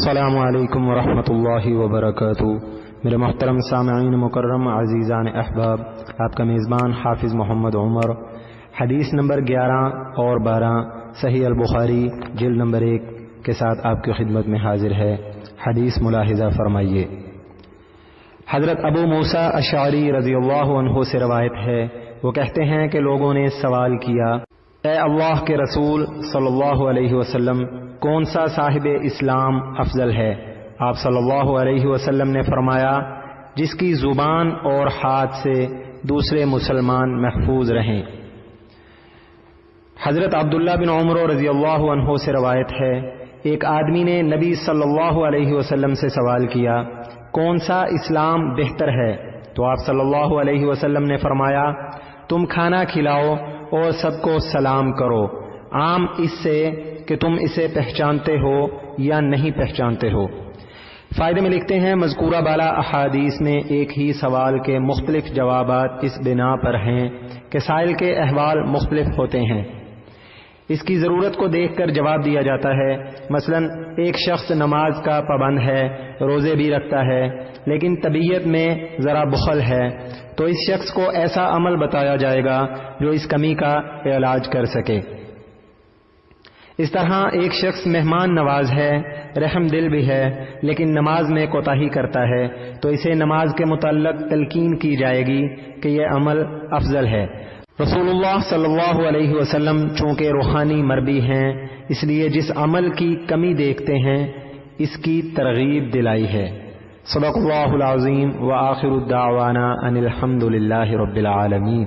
السلام علیکم ورحمۃ اللہ وبرکاتہ۔ میرے محترم سامعین مکرم عزیزان احباب، آپ کا میزبان حافظ محمد عمر حدیث نمبر 11 اور 12 صحیح البخاری جلد نمبر 1 کے ساتھ آپ کی خدمت میں حاضر ہے۔ حدیث ملاحظہ فرمائیے۔ حضرت ابو موسیٰ اشعری رضی اللہ عنہ سے روایت ہے، وہ کہتے ہیں کہ لوگوں نے سوال کیا، اے اللہ کے رسول صلی اللہ علیہ وسلم، کون سا صاحب اسلام افضل ہے؟ آپ صلی اللہ علیہ وسلم نے فرمایا، جس کی زبان اور ہاتھ سے دوسرے مسلمان محفوظ رہیں۔ حضرت عبداللہ بن عمر رضی اللہ عنہ سے روایت ہے، ایک آدمی نے نبی صلی اللہ علیہ وسلم سے سوال کیا، کون سا اسلام بہتر ہے؟ تو آپ صلی اللہ علیہ وسلم نے فرمایا، تم کھانا کھلاؤ اور سب کو سلام کرو، عام اس سے کہ تم اسے پہچانتے ہو یا نہیں پہچانتے ہو۔ فائدے میں لکھتے ہیں، مذکورہ بالا احادیث میں ایک ہی سوال کے مختلف جوابات اس بنا پر ہیں کہ سائل کے احوال مختلف ہوتے ہیں، اس کی ضرورت کو دیکھ کر جواب دیا جاتا ہے۔ مثلا ایک شخص نماز کا پابند ہے، روزے بھی رکھتا ہے، لیکن طبیعت میں ذرا بخل ہے، تو اس شخص کو ایسا عمل بتایا جائے گا جو اس کمی کا علاج کر سکے۔ اس طرح ایک شخص مہمان نواز ہے، رحم دل بھی ہے، لیکن نماز میں کوتاہی کرتا ہے، تو اسے نماز کے متعلق تلقین کی جائے گی کہ یہ عمل افضل ہے۔ رسول اللہ صلی اللہ علیہ وسلم چونکہ روحانی مربی ہیں، اس لیے جس عمل کی کمی دیکھتے ہیں اس کی ترغیب دلائی ہے۔ صدق اللہ العظیم وآخر الدعوانا ان الحمد للہ رب العالمین۔